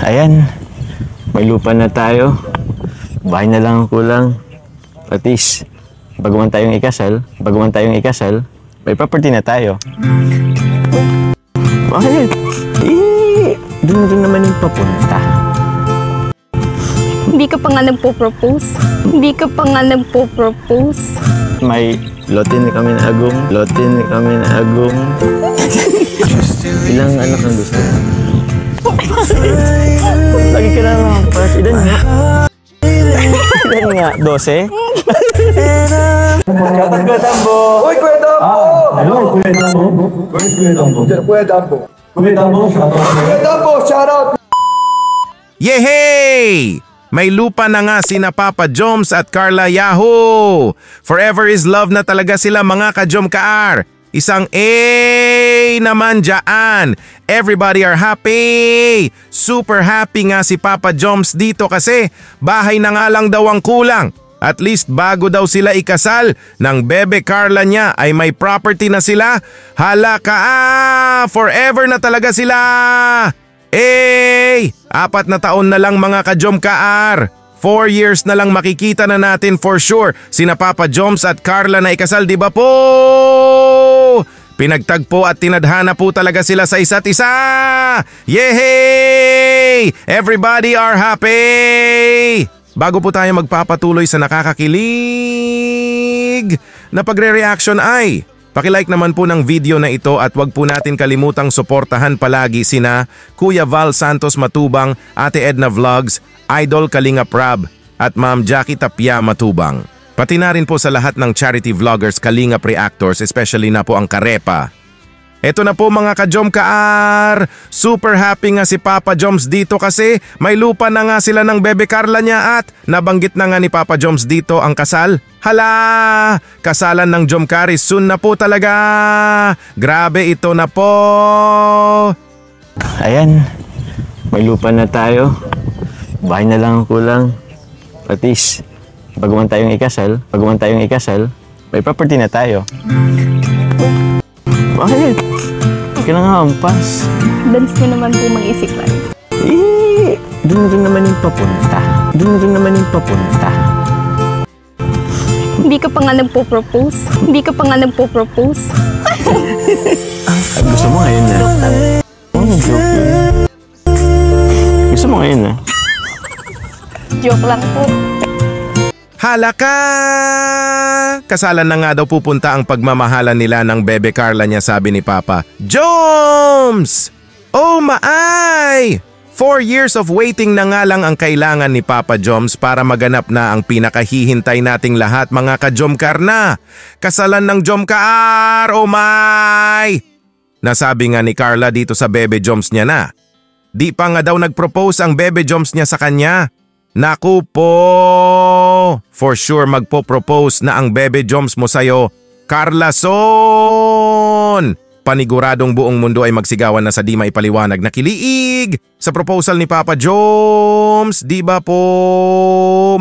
Ayan, may lupa na tayo. Bahay na lang ang kulang. At least, baguman tayong ikasal, may property na tayo. Bakit? Doon naman yung papunta. Hindi ka pa nga nagpo-propose. May lotin kami na agong. Ilang anak ang gusto mo? Lagi ka na mampas. Ilan nga? 12? Kuya Tambo! Uy, Kuya Tambo! Hello, Kuya Tambo. Where's Kuya Tambo? Kuya Tambo. Kuya Tambo, Kuya Tambo, shout out! Yehey! May lupa na nga sina Papa Joms at Carla Yahoo! Forever is love na talaga sila mga ka-Jom Kaar. Isang A naman dyan. Everybody are happy. Super happy nga si Papa Joms dito kasi bahay na nga lang daw ang kulang. At least bago daw sila ikasal ng bebe Carla niya ay may property na sila. Hala ka forever na talaga sila. 4 na taon na lang mga ka-Jom Kaar. 4 years na lang makikita na natin for sure sina Papa Joms at Carla na ikasal, di ba po? Pinagtagpo at tinadhana po talaga sila sa isa't isa. Yehey! Everybody are happy! Bago po tayo magpapatuloy sa nakakakilig na pagre-reaction ay paki-like naman po ng video na ito at wag po natin kalimutang suportahan palagi sina Kuya Val Santos Matubang, Ate Edna Vlogs, Idol Kalinga Prab at Ma'am Jackie Tapia Matubang. Pati na rin po sa lahat ng charity vloggers Kalinga Pre-Actors, especially na po ang Karepa. Eto na po mga ka-Jom Kaar, super happy nga si Papa Joms dito kasi may lupa na nga sila ng bebe Carla niya at nabanggit na nga ni Papa Joms dito ang kasal. Hala! Kasalan ng Jom Karis soon na po talaga! Grabe ito na po! Ayan, may lupa na tayo. Bahay na lang ang kulang. At least, baguman tayong ikasal, may property na tayo. Bakit? Hindi ka na nga ampas. Dalis nyo naman po mag-isipan. Doon naman yung papunta. Hindi ka pa nga nagpo-propose. At gusto mo ngayon na? Joke lang. Gusto mo ngayon na? Joke lang po. Hala ka! Kasalan na nga daw pupunta ang pagmamahalan nila ng bebe Carla niya, sabi ni Papa Joms! Oh my! 4 years of waiting na nga lang ang kailangan ni Papa Joms para maganap na ang pinakahihintay nating lahat mga ka-Jom Kaar na. Kasalan ng Jom Kaar! Oh my! Nasabi nga ni Carla dito sa bebe Joms niya na. Di pa nga daw nag-propose ang bebe Joms niya sa kanya. Naku po! For sure magpo-propose na ang bebe Joms mo sa'yo, Carla Son! Paniguradong buong mundo ay magsigawan na sa di maipaliwanag na kiliig sa proposal ni Papa Joms. Di ba po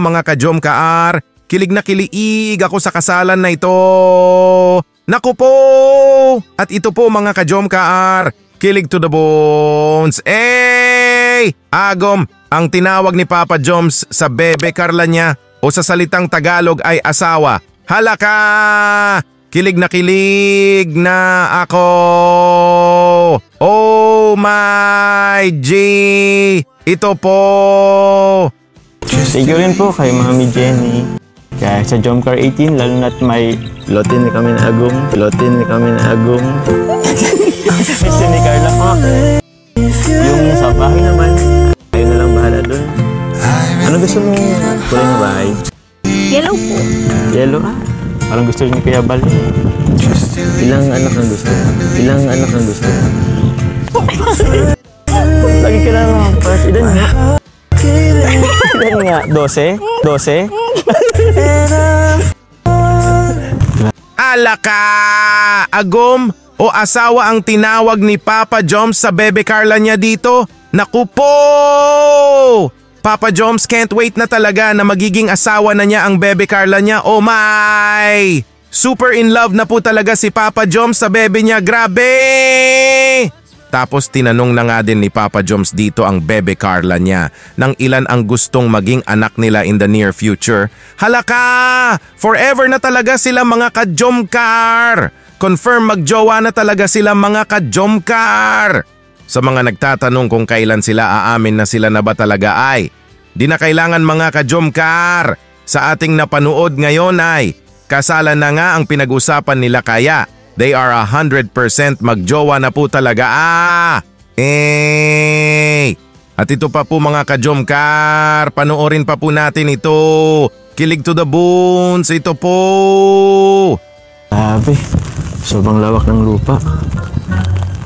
mga ka-Jom Kaar? Kilig na kiliig ako sa kasalan na ito. Naku po! At ito po mga ka-Jom Kaar, kilig to the bones. Agom! Ang tinawag ni Papa Joms sa bebe Carla niya o sa salitang Tagalog ay asawa. Hala ka! Kilig na ako! Oh my G! Ito po! Thank you rin po kay Mami Jenny. Kaya sa Jom Kaar 18, lalo na't may lotin kami na agong. Gusto ni Carla po. Yung sa bahay naman, kayo na lang bahala doon. Ano gusto mo kulay na bahay? Yellow po. Yellow? Parang gusto niyo Kuya Bal. Ilang anak ang gusto mo? Lagi ka na mampas. Ilan nga? 12? Ala ka! Agom o asawa ang tinawag ni Papa Joms sa bebe Carla niya dito? Naku po! Papa Joms can't wait na talaga na magiging asawa na niya ang bebe Carla niya. Oh my! Super in love na po talaga si Papa Joms sa bebe niya. Grabe! Tapos tinanong na nga din ni Papa Joms dito ang bebe Carla niya ng ilan ang gustong maging anak nila in the near future. Halaka! Forever na talaga sila mga ka-Jomcar! Confirm magjowa na talaga sila mga ka-Jomcar! Sa mga nagtatanong kung kailan sila aamin na sila na ba talaga ay, di na kailangan mga ka-Jomcar! Sa ating napanood ngayon ay, kasalan na nga ang pinag-usapan nila kaya they are 100% magjowa na po talaga. At ito pa po mga ka-Jomcar, panoorin pa po natin ito. Kilig to the bones, ito po. Grabe, sobrang lawak ng lupa.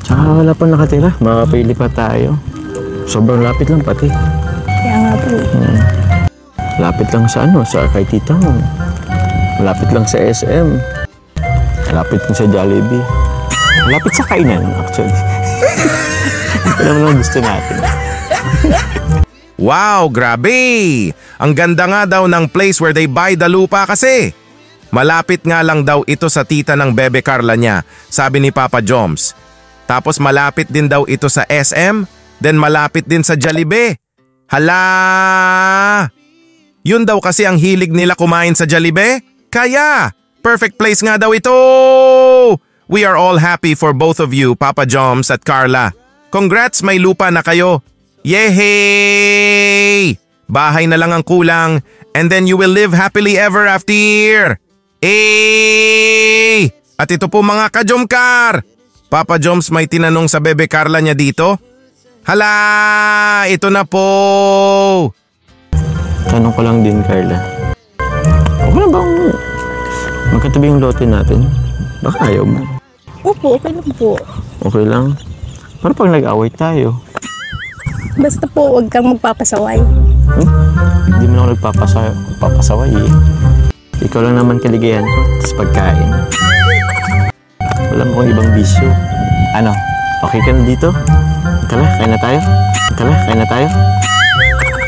Tsaka wala pa nakatira, makapili pa tayo. Sobrang lapit lang pati. Kaya nga po. Lapit lang sa sa kay tita mo. Malapit lang sa SM. Malapit lang sa Jollibee. Malapit sa kainan, actually. Alam mo naman gusto natin. Wow, grabe! Ang ganda nga daw ng place where they buy the lupa kasi. Malapit nga lang daw ito sa tita ng bebe Carla niya, sabi ni Papa Joms. Tapos malapit din daw ito sa SM, then malapit din sa Jollibee. Hala! Yun daw kasi ang hilig nila kumain sa Jollibee. Kaya, perfect place nga daw ito! We are all happy for both of you, Papa Joms at Carla. Congrats, may lupa na kayo. Yehey! Bahay na lang ang kulang and then you will live happily ever after. At ito po mga ka-Jomcar. Papa Joms may tinanong sa bebe Carla niya dito. Hala! Ito na po! Tanong ko lang din, Carla. Okay na bang magkatabi yung lote natin? Baka ayaw mo. Opo, okay lang po. Okay lang? Para pag nag-away tayo. Basta po, huwag kang magpapasaway. Hindi mo na ako nagpapasaway eh. Ikaw lang naman kaligayan ko, tapos pagkain. Wala mo kong ibang bisyo. Ano, okay ka na dito? Tara, kain na tayo? Tara, kain na tayo?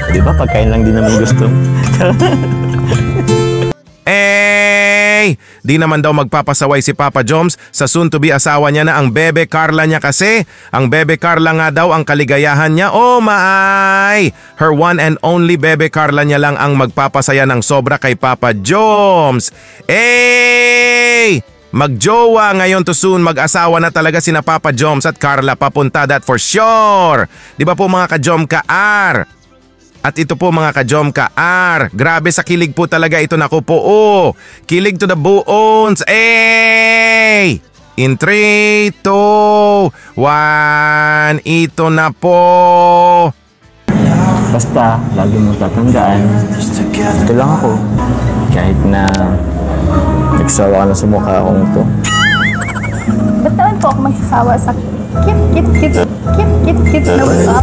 Di ba, pagkain lang din naman gusto. Di naman daw magpapasaway si Papa Joms sa soon-to-be asawa niya na ang bebe Carla niya kasi. Ang bebe Carla nga daw ang kaligayahan niya. Oh my! Her one and only bebe Carla niya lang ang magpapasaya ng sobra kay Papa Joms. Magjowa ngayon to soon, mag-asawa na talaga sina Papa Joms at Carla, papunta that for sure. Di ba po mga ka-Jomcar? At ito po mga ka-Jomcar, grabe sa kilig po talaga ito, naku po. Kilig to the bones. In 3, 2, 1, ito na po. Basta, lagi mong tatandaan, ito lang ako. Kahit na nagsawa ka na sa mukha akong ito. Ba't naman po ako magsasawa sa cute na mukha?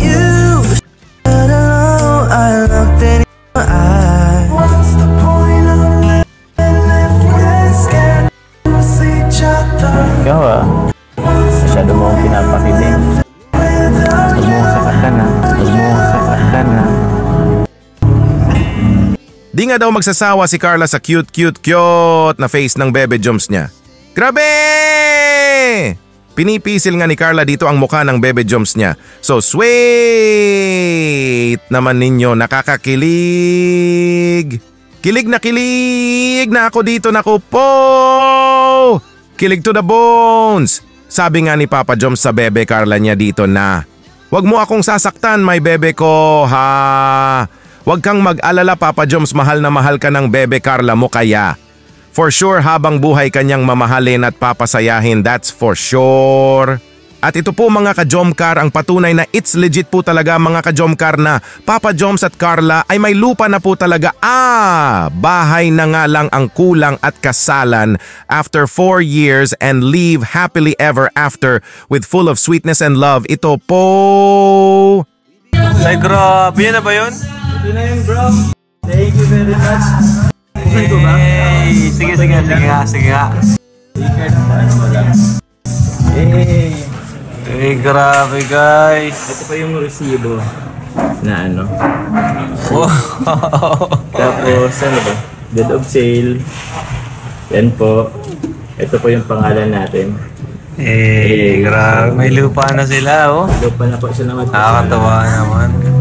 Ikaw masyado mo akong pinapakilig. Huwag mo akong sasaktan na. Huwag mo akong sasaktan na. Di nga daw magsasawa si Carla sa cute na face ng bebe Joms niya. Grabe! Pinipisil nga ni Carla dito ang mukha ng bebe Joms niya. So sweet naman ninyo, nakakakilig. Kilig na ako dito, naku po! Kilig to the bones! Sabi nga ni Papa Joms sa bebe Carla niya dito na, "Wag mo akong sasaktan, my bebe ko, ha? Wag kang mag-alala, Papa Joms, mahal na mahal ka ng bebe Carla mo kaya. For sure habang buhay kanyang mamahalin at papasayahin, that's for sure." At ito po mga ka-Jomcar ang patunay na it's legit po talaga mga ka-Jomcar na Papa Joms at Carla ay may lupa na po talaga. Bahay na nga lang ang kulang at kasalan after 4 years and live happily ever after with full of sweetness and love. Ito po. Ay, grabe. Yan na ba yun? Ito na yun, bro. Thank you very much. Buksan ko ba? Hey, sige nga. Hey, grabe guys. Ito pa yung resibo na ano. Wow. Tapos ano ba? Deed of sale. Yan po. Ito po yung pangalan natin. Grabe. May lupa na sila, oh. Lupa na po siya naman. Nakakatawa naman.